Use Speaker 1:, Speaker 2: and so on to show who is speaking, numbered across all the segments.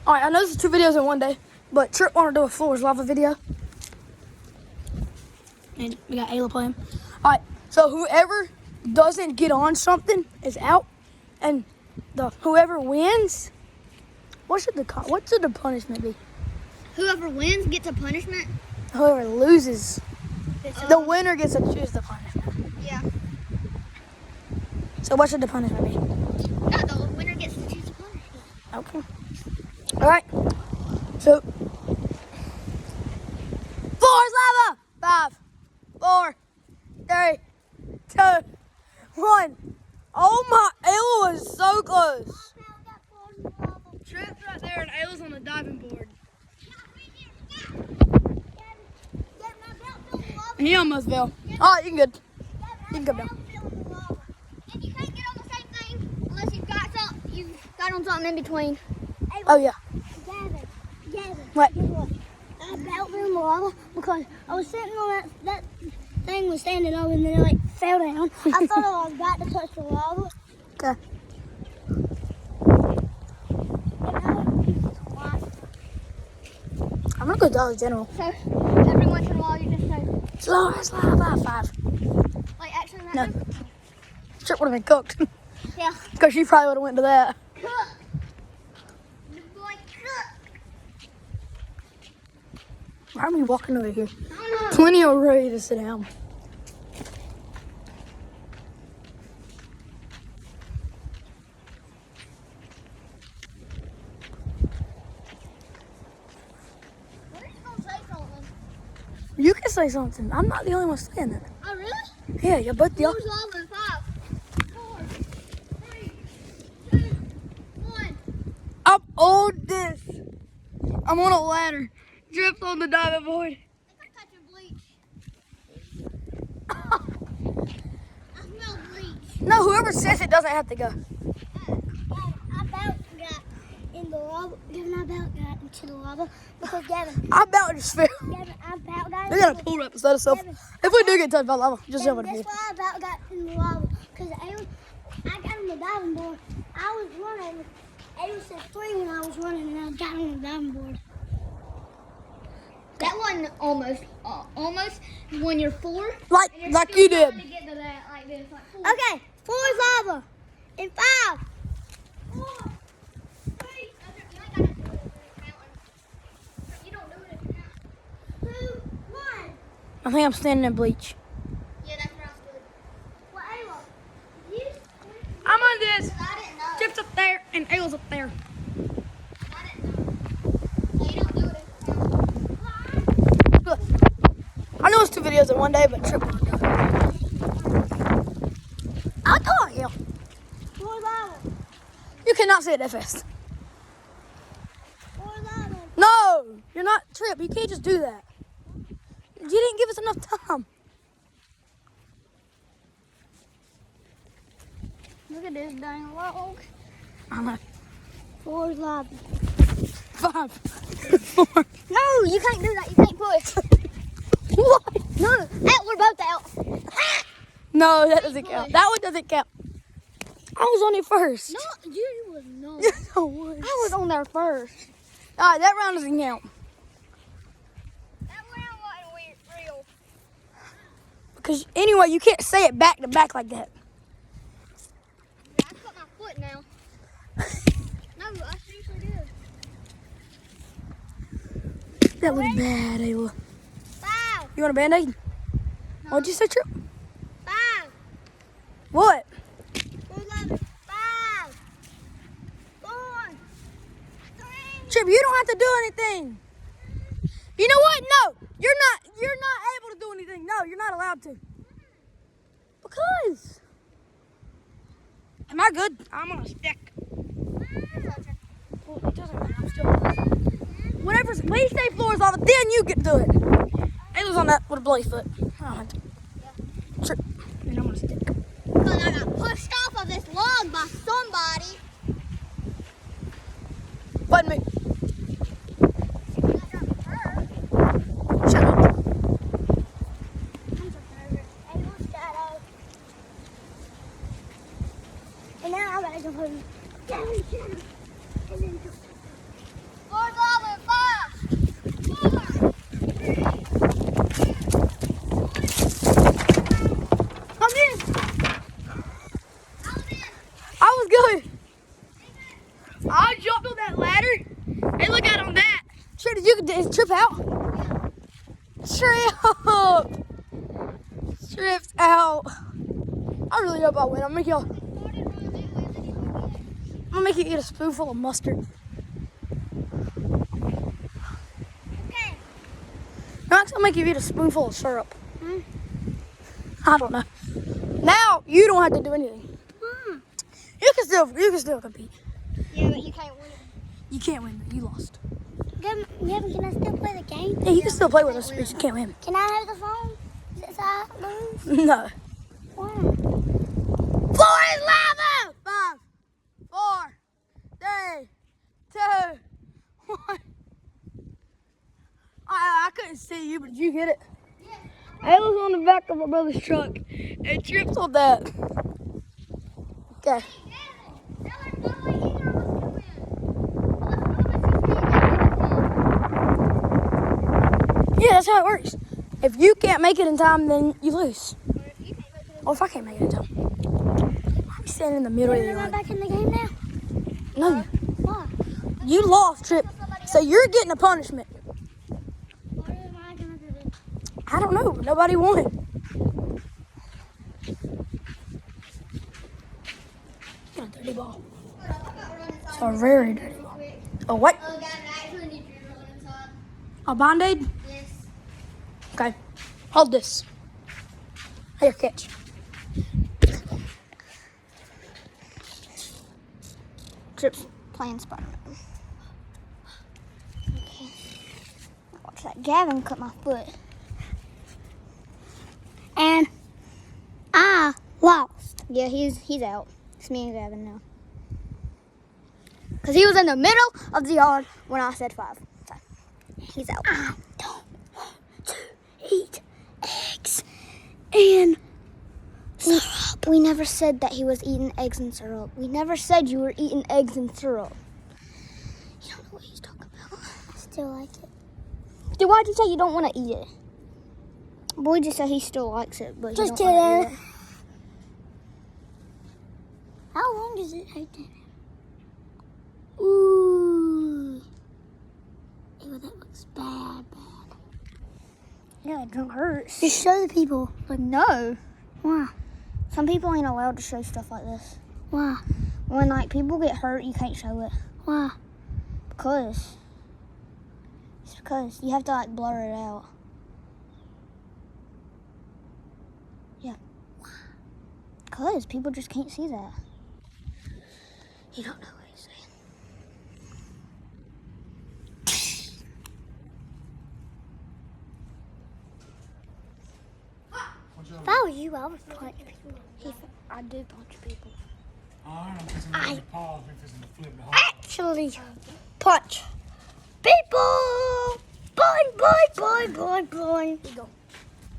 Speaker 1: Alright, I know this is 2 videos in one day, but Trip wanted to do a Floors Lava video. And we got Ayla playing. Alright, so whoever doesn't get on something is out. And whoever wins, what should the punishment be?
Speaker 2: Whoever wins gets a punishment?
Speaker 1: Whoever loses, the winner gets to choose the punishment.
Speaker 2: Yeah.
Speaker 1: So what should the punishment be?
Speaker 2: No, the winner gets to choose the punishment.
Speaker 1: Okay. Alright. So Floors Lava! 5, 4, 3, 2, 1. Oh my, Ayla was so close. Trip's right there and Ayla's on the diving board. He almost fell. Alright, you can good. You can come down.
Speaker 2: And you can't get on the same thing unless you've got on something in between.
Speaker 1: Oh yeah.
Speaker 2: Gavin.
Speaker 1: What?
Speaker 2: I fell in the lava because I was sitting on that thing was standing over and then it like fell down. I thought I was about to touch the lava.
Speaker 1: Okay. I'm gonna go Dollar General.
Speaker 2: So every once in a while you just say,
Speaker 1: Floors Lava 5.
Speaker 2: like actually that
Speaker 1: No.
Speaker 2: one?
Speaker 1: Trip would have been cooked.
Speaker 2: Yeah.
Speaker 1: Because she probably would have went to that.
Speaker 2: Cook. The boy cook.
Speaker 1: Why are we walking over here?
Speaker 2: I don't know.
Speaker 1: Plenty of ready to sit down.
Speaker 2: What are you gonna say something?
Speaker 1: You can say something. I'm not the only one saying that.
Speaker 2: Oh really?
Speaker 1: Yeah, you're both the
Speaker 2: Floors lava in 5, 4, 3, 2, 1.
Speaker 1: I'm on this. I'm on a ladder. Drip's on the diving board.
Speaker 2: I think I'm touching bleach. I smell bleach.
Speaker 1: No, whoever says it doesn't have to go.
Speaker 2: I about got in the lava. Gavin, I about got into the lava because Gavin,
Speaker 1: I about just fell.
Speaker 2: Gavin, I about got
Speaker 1: They got a pool up instead of stuff. If we do get touched by lava, just jump in the
Speaker 2: That's
Speaker 1: pool.
Speaker 2: why I about got in the lava because I got on the diving board. I was running. It said 3 when I was running and I got on the diving board. That wasn't almost when you're 4.
Speaker 1: Like you did.
Speaker 2: To get to that like this, like 4. Okay, 4 is lava. In 5, 4, 3. You don't do it if you're counting. 2, 1.
Speaker 1: I think I'm standing in bleach.
Speaker 2: Yeah, that's where I stood. Well, Ayla, you.
Speaker 1: I'm on this.
Speaker 2: I didn't know.
Speaker 1: Drip's up there and Ayla's up there.
Speaker 2: I didn't know. So you don't do it if you're counting.
Speaker 1: Look. I know it's 2 videos in one day, but Trip won't do it. I told you.
Speaker 2: 4 lava.
Speaker 1: You cannot say it that fast.
Speaker 2: 4 lava.
Speaker 1: No, you're not Trip. You can't just do that. You didn't give us enough time.
Speaker 2: Look at this dang log.
Speaker 1: I'm like
Speaker 2: 4 lava.
Speaker 1: 5, 4.
Speaker 2: No, you can't do that. You can't push.
Speaker 1: What?
Speaker 2: No, we're both out.
Speaker 1: No, that doesn't count. That one doesn't count. I was on it first.
Speaker 2: No, you was not.
Speaker 1: Yes, I was.
Speaker 2: I was on there first.
Speaker 1: All right, that round doesn't count.
Speaker 2: That round wasn't real.
Speaker 1: Because anyway, you can't say it back to back like that.
Speaker 2: Yeah, I cut my foot now. No, I seriously did.
Speaker 1: That looks bad, Ayla.
Speaker 2: 5,
Speaker 1: You want a Band-Aid?
Speaker 2: No.
Speaker 1: What'd you say, Trip?
Speaker 2: 5,
Speaker 1: What?
Speaker 2: 4 lava. 5, 4, 3.
Speaker 1: Trip, you don't have to do anything. You know what? No, you're not able to do anything. No, you're not allowed to. Because. Am I good? I'm on a stick. Well, it doesn't matter. I'm still. Whenever we say Floors Lava, then you get to do it. Ayla's on that with a bloody foot. Oh, Trip. And I'm on a stick.
Speaker 2: Because I got pushed off of this log by somebody.
Speaker 1: Button me.
Speaker 2: I got hurt.
Speaker 1: Shut up.
Speaker 2: I'm so tired. Ayla's shadow. And now I gotta go home. Gavin, shadow. And then go.
Speaker 1: Is Trip out? Trip! Trip's out. I really hope I win. I'm gonna make you eat a spoonful of mustard.
Speaker 2: Okay.
Speaker 1: Max, I'll make you eat a spoonful of syrup. I don't know. Now you don't have to do anything. You can still compete.
Speaker 2: Yeah, but you can't win.
Speaker 1: You can't win. You lost.
Speaker 2: Gavin, can I still play the game?
Speaker 1: Yeah, you can still play with us, but you can't win.
Speaker 2: Can I have the phone since I lose?
Speaker 1: No.
Speaker 2: Why?
Speaker 1: Floor is lava! 5, 4, 3, 2, 1. I couldn't see you, but did you get it? Yeah. I was on the back of my brother's truck and Trips on that. Okay. Yeah, that's how it works. If you can't make it in time, then you lose. Or if I can't make it in time. I'm standing in the middle of the
Speaker 2: Am I
Speaker 1: yard.
Speaker 2: back in the game now?
Speaker 1: No,
Speaker 2: Why?
Speaker 1: you lost, Trip. So you're getting a punishment.
Speaker 2: What am I gonna do?
Speaker 1: I don't know. Nobody won. Got a dirty ball. It's a very dirty ball. A what? A Band-Aid?
Speaker 2: Yes.
Speaker 1: Okay. Hold this. Here, catch. Trips playing Spider-Man.
Speaker 2: Okay. Watch that. Gavin cut my foot. And I lost. Yeah, he's out. It's me and Gavin now. Because he was in the middle of the yard when I said 5. So he's out. I don't want to eat eggs and syrup. We never said that he was eating eggs and syrup. We never said you were eating eggs and syrup. You don't know what he's talking about. I still like it. Then why'd you say you don't want to eat it? Boy just said he still likes it, but
Speaker 1: Just
Speaker 2: he don't want to
Speaker 1: kidding.
Speaker 2: eat it. How long does it take to? Ooh. Ew, that looks bad.
Speaker 1: Yeah, it don't hurt.
Speaker 2: Just show the people. But no. Why? Some people ain't allowed to show stuff like this. Why? When like people get hurt, you can't show it. Why? Because. It's because you have to like blur it out. Yeah. Because people just can't see that. You don't know what he's saying. If I were you, I would punch people. I do punch people.
Speaker 3: I
Speaker 2: Actually punch people. Boing.
Speaker 1: Here you go.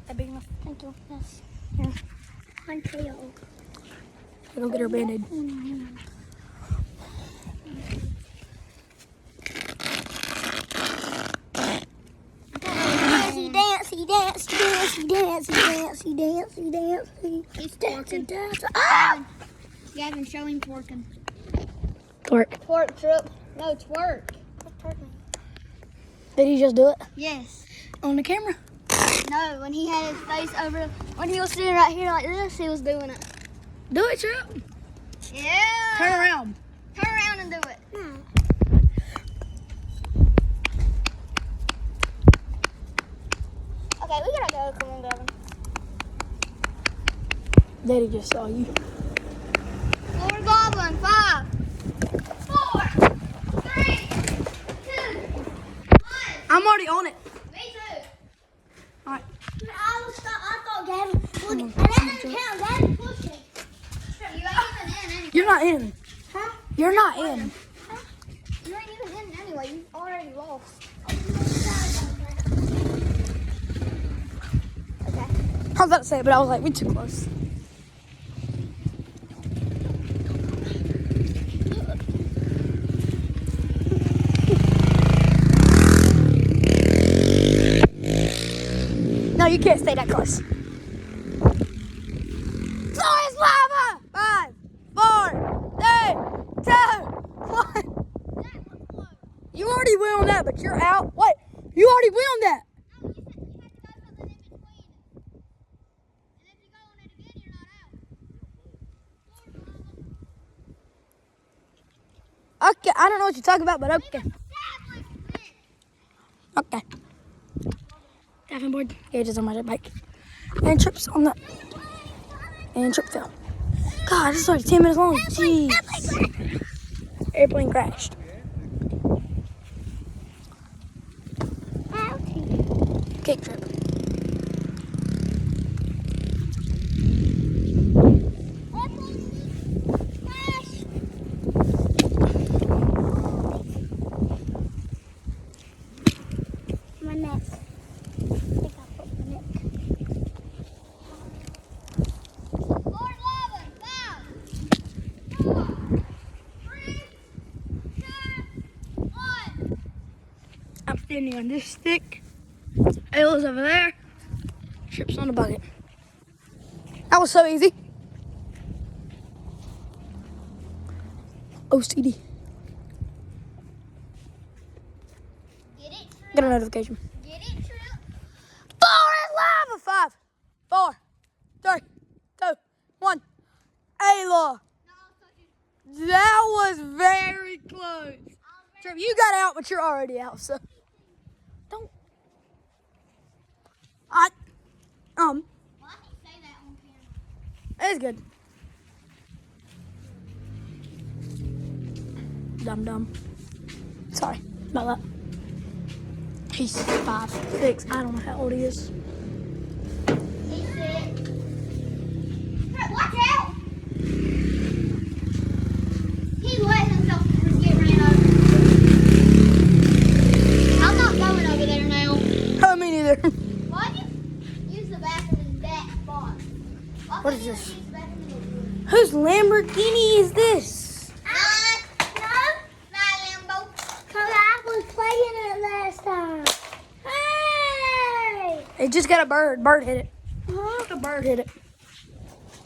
Speaker 1: That big enough?
Speaker 2: Thank you. Yes. Here. Punch you.
Speaker 1: We're gonna get her Band-Aid.
Speaker 2: He's twerking. Ah! Gavin, show him twerking.
Speaker 1: Twerk.
Speaker 2: Twerk, Trip. No, twerk.
Speaker 1: Did he just do it?
Speaker 2: Yes.
Speaker 1: On the camera?
Speaker 2: No, when he had his face over, when he was sitting right here like this, he was doing it.
Speaker 1: Do it, Trip.
Speaker 2: Yeah.
Speaker 1: Turn around.
Speaker 2: Turn around and do it. Okay, we gotta go. Come on, Gavin.
Speaker 1: Daddy just saw you.
Speaker 2: Floor Goblin, 5, 4, 3, 2, 1.
Speaker 1: I'm already on it.
Speaker 2: Me too.
Speaker 1: All right.
Speaker 2: I thought Gavin would. And that didn't count. Gavin pushed it. You ain't even in anyway.
Speaker 1: You're not in.
Speaker 2: Huh?
Speaker 1: You're not in.
Speaker 2: You ain't even in anyway. You already lost. Okay.
Speaker 1: I was about to say it, but I was like, we're too close. No, you can't stay that close. Floor is lava! 5, 4, 3, 2, 1. You already went on that, but you're out. What? You already went on that. Okay, I don't know what you're talking about, but okay. Okay. Diving board. Gage is on my bike. And Trip's on that. And Trip fell. God, this is already 10 minutes long. Jeez. Airplane crashed. Cake Trip.
Speaker 2: My neck. I think I broke my neck.
Speaker 1: I'm standing on this stick. Ayla's over there. Trip's on the bucket. That was so easy. OCD.
Speaker 2: Get it,
Speaker 1: Get a notification.
Speaker 2: Get it, Trip.
Speaker 1: Fire at lava! 5, 4, 3, 2, 1. Ayla. That was very close. Trip, you got out, but you're already out, so don't.
Speaker 2: Well, I can say that on camera.
Speaker 1: It's good. Dumb. Sorry about that. He's 5, 6. I don't know how old he is.
Speaker 2: He said, Trip, watch out! He let himself get ran over. I'm not going over there now.
Speaker 1: Oh, me neither.
Speaker 2: Why do you use the bathroom in that spot? Why
Speaker 1: What
Speaker 2: couldn't
Speaker 1: is
Speaker 2: you
Speaker 1: this?
Speaker 2: use the bathroom in the-
Speaker 1: Whose Lamborghini is this?
Speaker 2: No, not Lambo. Cause I was playing it last time. Hey!
Speaker 1: It just got a bird. Bird hit it.
Speaker 2: Huh?
Speaker 1: A bird hit it.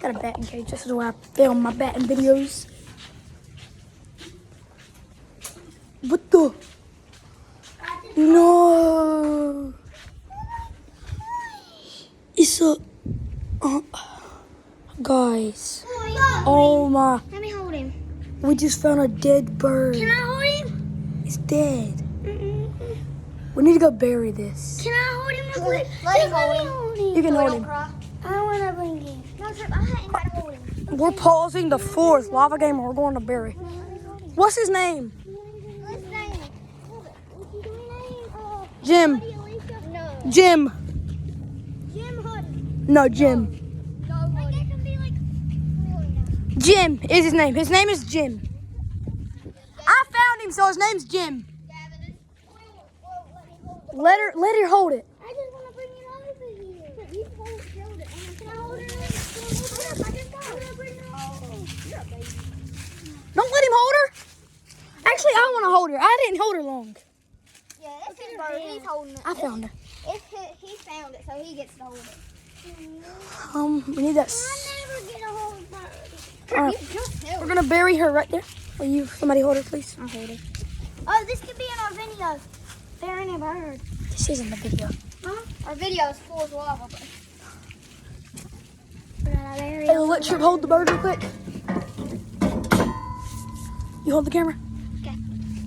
Speaker 1: Got a batting cage. This is where I film my batting videos. What the? No. It's a. Guys. Oh my.
Speaker 2: Let me hold him.
Speaker 1: We just found a dead bird.
Speaker 2: Can I hold him?
Speaker 1: It's dead. We need to go bury this.
Speaker 2: Can I hold him real quick? Let him hold him.
Speaker 1: You can hold him.
Speaker 2: I want to bring him. No, Trip, I ain't got to hold him.
Speaker 1: We're pausing the 4th lava game and we're going to bury. What's his name?
Speaker 2: What's his name? What's his name?
Speaker 1: Jim.
Speaker 2: No.
Speaker 1: Jim.
Speaker 2: Jim Hudson.
Speaker 1: No, Jim.
Speaker 2: No, like that can be like. Let me hold him now.
Speaker 1: Jim is his name. His name is Jim. I found him, so his name's Jim.
Speaker 2: Gavin, let me hold
Speaker 1: Let her hold it.
Speaker 2: I just want to bring it over here. You hold it. Can I hold it? I just want to bring it over. You're a baby.
Speaker 1: Don't let him hold her. Actually, I want to hold her. I didn't hold her long.
Speaker 2: Yeah, it's his bird. He's holding it.
Speaker 1: I found her.
Speaker 2: He found it, so he gets to hold it.
Speaker 1: We need that.
Speaker 2: I never get a hold of bird.
Speaker 1: All right. We're gonna bury her right there. Will you, somebody hold her, please?
Speaker 2: I'll hold it. Oh, this could be in our video. Burying a bird.
Speaker 1: This isn't the video.
Speaker 2: Huh? Our video is full of lava.
Speaker 1: Hey, let Trip hold the bird real quick. You hold the camera.
Speaker 2: Okay.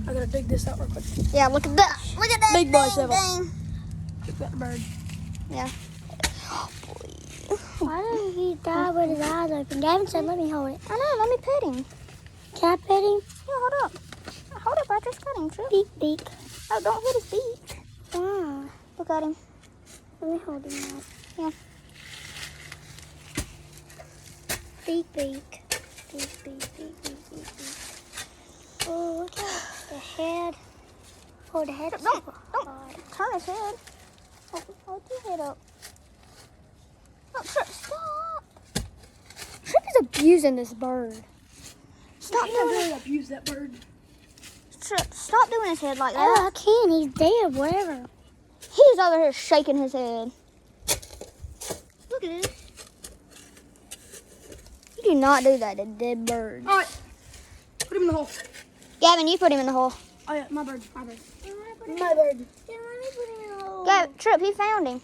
Speaker 1: I gotta dig this out real quick.
Speaker 2: Yeah, look at that. Look at that.
Speaker 1: Big boy
Speaker 2: thing,
Speaker 1: shovel.
Speaker 2: thing.
Speaker 1: Got the bird.
Speaker 2: Yeah. Why didn't he die with his eyes open? Gavin said, let me hold it. I know, let me pet him. Can I pet him? Yeah, hold up. Hold up, I just got him, Trip. Beak. Oh, don't hit his beak. Ah, look at him. Let me hold him now. Yeah. Beak. Oh, look at the head. Oh, the head. Don't turn his head. Hold your head up. Oh, Trip, stop. Trip is abusing this bird. Stop doing
Speaker 1: really abuse that bird.
Speaker 2: Trip, stop doing his head like that. Oh, I can't. He's dead, whatever. He's over here shaking his head. Look at this. You do not do that to dead birds.
Speaker 1: All right. Put him in the hole.
Speaker 2: Gavin, you put him in the hole.
Speaker 1: Oh yeah, my bird.
Speaker 2: My bird.
Speaker 1: Yeah,
Speaker 2: Trip, he found him.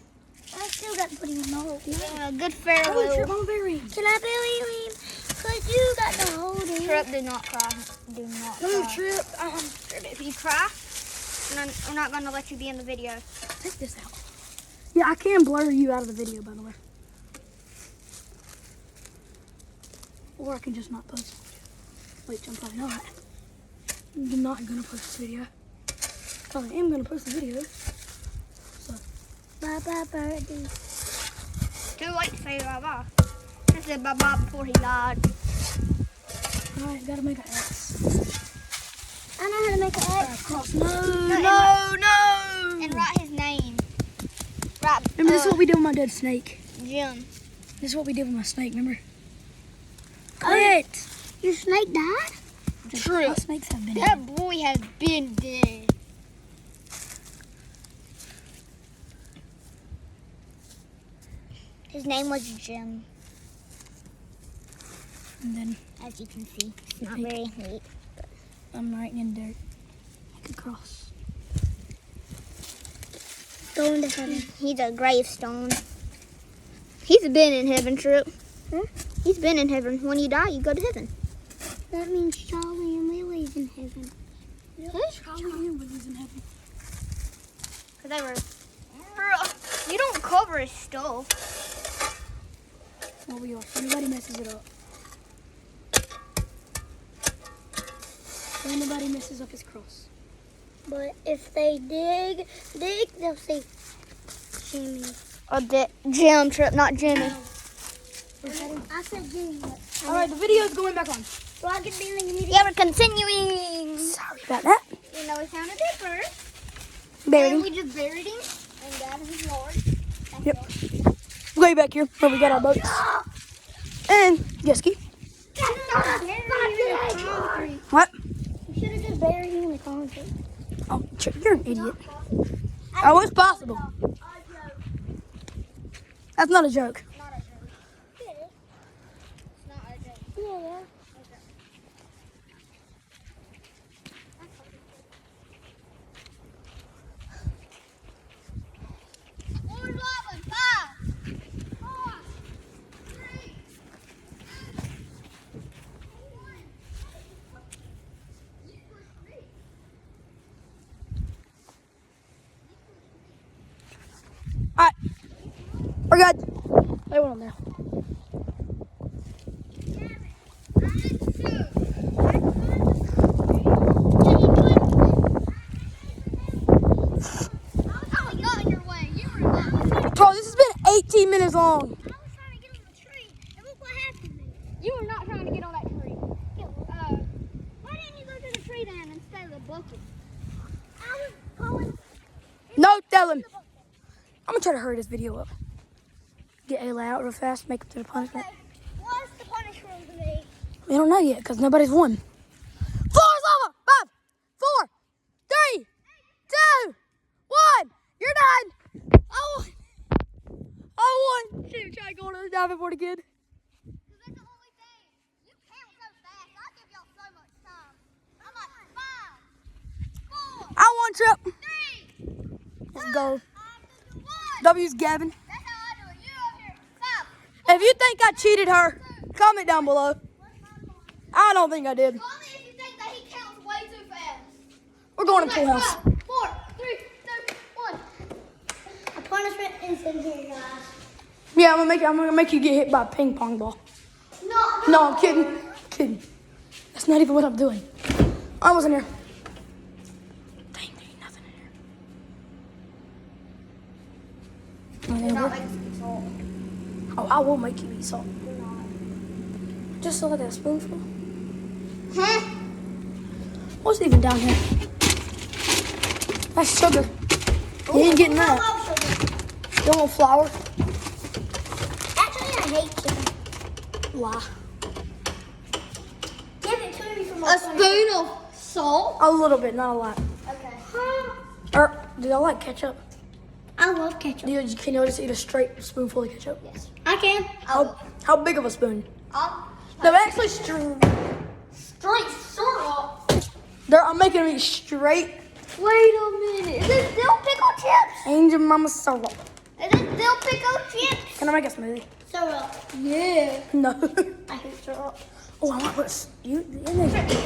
Speaker 4: I still got to put him in the hole.
Speaker 2: Yeah, good
Speaker 1: Oh,
Speaker 2: farewell.
Speaker 1: Trip, I'm very.
Speaker 4: Can I bury him? Because you got to hold him.
Speaker 2: Trip, do not cry. Do not
Speaker 1: Come on,
Speaker 2: cry.
Speaker 1: Trip.
Speaker 2: Trip, if you cry, we're not going to let you be in the video.
Speaker 1: Take this out. Yeah, I can blur you out of the video, by the way. Or I can just not post it. Wait, I'm probably not. I'm not gonna post this video. Probably am gonna post the video. So,
Speaker 4: Bye-bye, birdie.
Speaker 2: Too late to say bye-bye. I said bye-bye before he died.
Speaker 1: alright, gotta make an X.
Speaker 4: I know how to make an X.
Speaker 1: Cross. No,
Speaker 2: And write his name. Write,
Speaker 1: Remember, this is what we did with my dead snake.
Speaker 2: Jim.
Speaker 1: This is what we did with my snake, remember? Quit!
Speaker 4: Your snake died?
Speaker 2: True.
Speaker 1: What snakes have been
Speaker 2: That boy has been dead. His name was Jim,
Speaker 1: And then
Speaker 2: as you can see. It's not very neat.
Speaker 1: I'm writing in dirt. Like a cross.
Speaker 4: Go into heaven.
Speaker 2: He's a gravestone. He's been in heaven, Trip.
Speaker 4: Huh?
Speaker 2: He's been in heaven. When you die, you go to heaven.
Speaker 4: That means Charlie and Lily's in heaven.
Speaker 1: Charlie and Willie's in heaven.
Speaker 2: Cause they were. Bruh, you don't cover his stuff.
Speaker 1: Well, we are. Anybody messes it up. Anybody messes up his cross.
Speaker 4: But if they dig, they'll see Jimmy.
Speaker 2: Jim, Trip, not Jimmy.
Speaker 4: I said Jimmy.
Speaker 1: Alright, the video's going back on.
Speaker 4: Well, I can be like an
Speaker 2: Yeah, we're continuing.
Speaker 1: Sorry about that.
Speaker 2: You know, we found a dipper.
Speaker 1: Buried
Speaker 2: And
Speaker 1: him.
Speaker 2: we just buried him. And that is his Lord.
Speaker 1: Yep. Way back here where we got our boats. And jet ski. What?
Speaker 4: You should have just buried him in the concrete.
Speaker 1: Oh, you're an idiot. Oh, it's possible. That's not a joke.
Speaker 2: Not a joke. It's not a joke.
Speaker 4: Yeah.
Speaker 2: Lord Lava, 5, 4, 3, 2, 1.
Speaker 1: Alright. We're good. They went on there. Bro, this has been 18 minutes long.
Speaker 4: I was trying to get on the tree, and look what happened to me.
Speaker 2: You were not trying to get on that tree. Why didn't you go to the tree then instead of the bucket?
Speaker 4: I was going.
Speaker 1: No telling. I'm gonna try to hurry this video up. Get Ayla out real fast, make it to the punishment.
Speaker 4: Okay, what's the punishment to me?
Speaker 1: We don't know yet because nobody's won. 4 is over. 5, 4, 3, 2, 1. You're done. I won. Shoot, try going to the diving board again.
Speaker 2: That's the only thing. You count so fast. I give y'all so much time. I'm like 5, 4,
Speaker 1: I won, Trip.
Speaker 2: 3,
Speaker 1: Let's go.
Speaker 2: 1.
Speaker 1: W's Gavin.
Speaker 2: That's how I do it. You over here. 5.
Speaker 1: If you think I cheated her, comment down below. I don't think I did.
Speaker 2: Only if you think that he counts way too fast.
Speaker 1: We're going to pool
Speaker 2: Like
Speaker 1: house.
Speaker 2: 5, 4, 3, 2, 1.
Speaker 4: A punishment is in here, guys.
Speaker 1: Yeah, I'm gonna make you get hit by a ping pong ball. No, I'm kidding. Kidding. That's not even what I'm doing. I wasn't here. Dang, there ain't nothing in here.
Speaker 2: Not like salt.
Speaker 1: Oh, I will make you eat salt. Just so like a spoonful.
Speaker 2: Huh?
Speaker 1: What's even down here? That's sugar. You ain't getting
Speaker 4: I
Speaker 1: that.
Speaker 4: love sugar.
Speaker 1: You want flour?
Speaker 4: Actually, I hate chicken.
Speaker 1: Lie.
Speaker 4: Give it to me for
Speaker 2: A
Speaker 4: my
Speaker 2: spoon of salt?
Speaker 1: A little bit, not a lot.
Speaker 4: Okay.
Speaker 1: Or do y'all like ketchup?
Speaker 4: I love ketchup.
Speaker 1: Can you just eat a straight spoonful of ketchup?
Speaker 2: Yes.
Speaker 4: I can.
Speaker 1: How big of a spoon?
Speaker 2: I'll
Speaker 1: No, actually,
Speaker 2: straight syrup.
Speaker 1: I'm making them eat straight
Speaker 2: Wait a minute. Is this dill pickle chips?
Speaker 1: Angel Mama syrup.
Speaker 2: Is this dill pickle chips?
Speaker 1: Can I make a smoothie?
Speaker 2: Syrup. Yeah.
Speaker 1: No.
Speaker 2: I hate syrup.
Speaker 1: Oh, I want to put you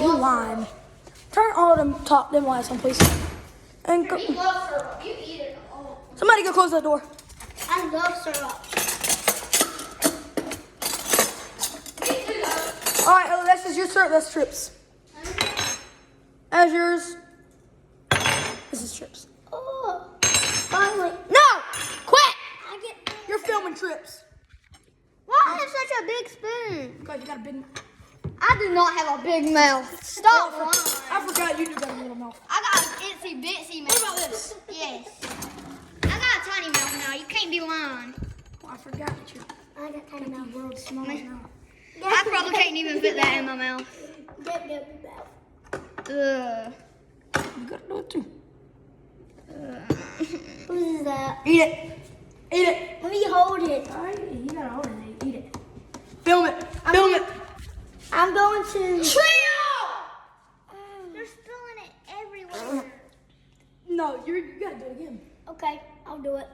Speaker 1: lime. Turn all them lights on, please. And go,
Speaker 2: You love syrup. You eat it all.
Speaker 1: somebody go close that door.
Speaker 2: I love syrup.
Speaker 1: All right, oh, that's just your syrup. That's Trips. That's yours. This is Trips.
Speaker 2: Oh, finally.
Speaker 1: No! Quit!
Speaker 2: I get.
Speaker 1: You're filming Trips.
Speaker 2: Why do I have such a big spoon?
Speaker 1: Because you got a big mouth.
Speaker 2: I do not have a big mouth. Stop lying.
Speaker 1: I forgot you do got a little mouth.
Speaker 2: I got an itsy bitsy mouth.
Speaker 1: What about this?
Speaker 2: Yes. I got a tiny mouth now. You can't be lying.
Speaker 1: Oh, I forgot that you
Speaker 2: I got tiny
Speaker 1: got the world's smallest mouth.
Speaker 2: I probably can't even fit that in my mouth. Ugh.
Speaker 1: You gotta do it too.
Speaker 2: What is that?
Speaker 1: Eat it. Eat it.
Speaker 2: Let me hold it.
Speaker 1: All right, you gotta hold it. Eat it. Film it. Film it.
Speaker 2: I'm going to.
Speaker 4: They're spilling it everywhere.
Speaker 1: No, you gotta do it again.
Speaker 2: Okay, I'll do it.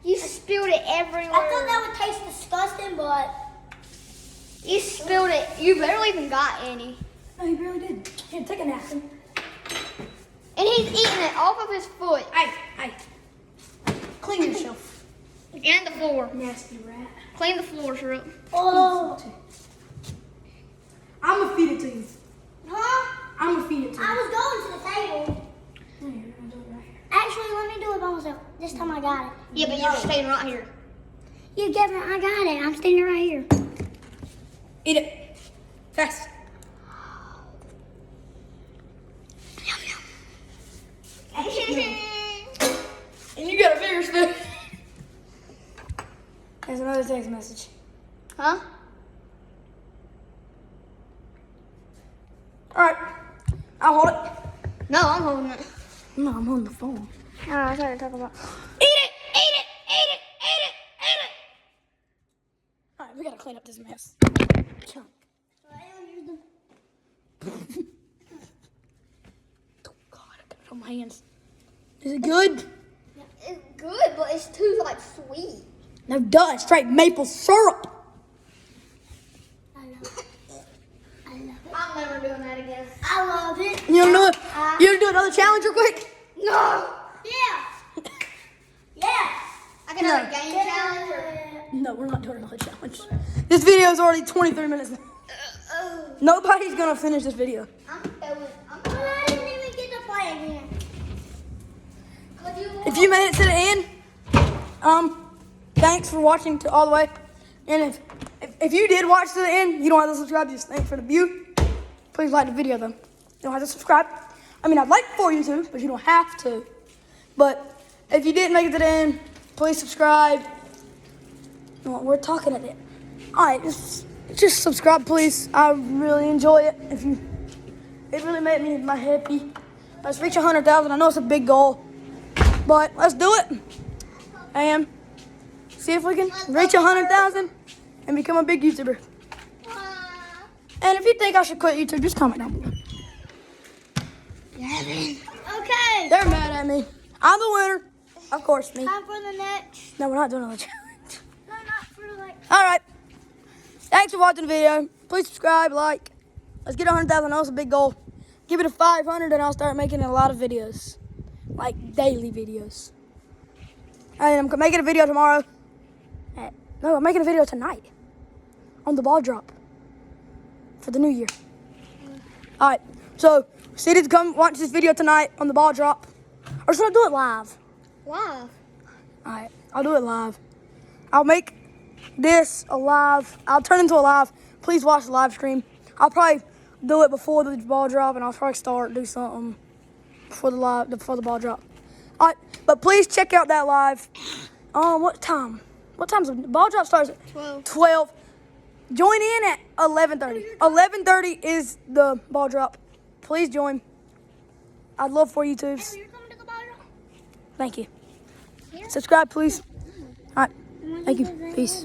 Speaker 4: You spilled it everywhere.
Speaker 2: I thought that would taste disgusting, but
Speaker 4: You spilled it. You barely even got any.
Speaker 1: No, he really did. Here, take a napkin.
Speaker 4: And he's eating it off of his foot.
Speaker 1: Hey. Clean yourself.
Speaker 4: And the floor.
Speaker 1: Nasty rat.
Speaker 4: Clean the floor, Syrup.
Speaker 2: oh,
Speaker 1: I'm gonna feed it to you.
Speaker 2: huh?
Speaker 1: I'm gonna feed it to you.
Speaker 2: I was going to the table.
Speaker 1: No, you're gonna do it right here.
Speaker 2: Actually, let me do it by myself. This time I got it.
Speaker 4: Yeah, but you're staying right here.
Speaker 2: You get it. I got it. I'm standing right here.
Speaker 1: Eat it. Fast. And you got a bigger spoon. There's another text message.
Speaker 4: Huh?
Speaker 1: All right. I'll hold it.
Speaker 4: No, I'm holding it.
Speaker 1: No, I'm on the phone.
Speaker 2: Oh, I was trying to talk about.
Speaker 1: Eat it! Eat it! Eat it! Eat it! Eat it! All right, we gotta clean up this mess. Chunk. Oh God, I got it on my hands. Is it good?
Speaker 4: It's good, but it's too like sweet.
Speaker 1: No, duh. It's straight maple syrup.
Speaker 2: I love it. I love it.
Speaker 4: I'm never doing that again.
Speaker 2: I love it.
Speaker 1: You wanna do it? You wanna do another challenge real quick?
Speaker 2: No. Yeah. Yeah.
Speaker 4: I can have a game challenge. Or...
Speaker 1: No, we're not doing another challenge. This video is already 23 minutes. Nobody's gonna finish this video.
Speaker 2: I didn't even get to play again.
Speaker 1: If you made it to the end, thanks for watching all the way. And if you did watch to the end, you don't have to subscribe. Just thanks for the view. Please like the video though. You don't have to subscribe. I mean, I'd like for you to, but you don't have to. But if you didn't make it to the end, please subscribe. No, we're talking at it. All right, just subscribe, please. I really enjoy it. It really made me happy. Let's reach 100,000. I know it's a big goal, but let's do it. And see if we can reach 100,000 and become a big YouTuber. And if you think I should quit YouTube, just comment down below.
Speaker 2: Okay.
Speaker 1: They're mad at me. I'm the winner. Of course, me.
Speaker 2: Time for the next.
Speaker 1: No, we're not doing another challenge.
Speaker 2: No, not for like.
Speaker 1: All right. Thanks for watching the video. Please subscribe, like. Let's get 100,000. That was a big goal. Give it a 500 and I'll start making a lot of videos. Like daily videos. And I'm making a video tomorrow. No, I'm making a video tonight. On the ball drop. For the new year. All right. So, see to come watch this video tonight on the ball drop. Or should I do it live?
Speaker 4: Wow.
Speaker 1: All right, I'll do it live. I'll make this a live. I'll turn into a live. Please watch the live stream. I'll probably do it before the ball drop, and I'll probably do something before the ball drop. All right, but please check out that live. What time? What time's the ball drop starts at
Speaker 4: 12.
Speaker 1: 12. Join in at 11:30. 11:30 is the ball drop. Please join. I'd love for YouTubes.
Speaker 2: You're coming to the bottom.
Speaker 1: Thank you. Subscribe, please. All right. Thank you. Peace.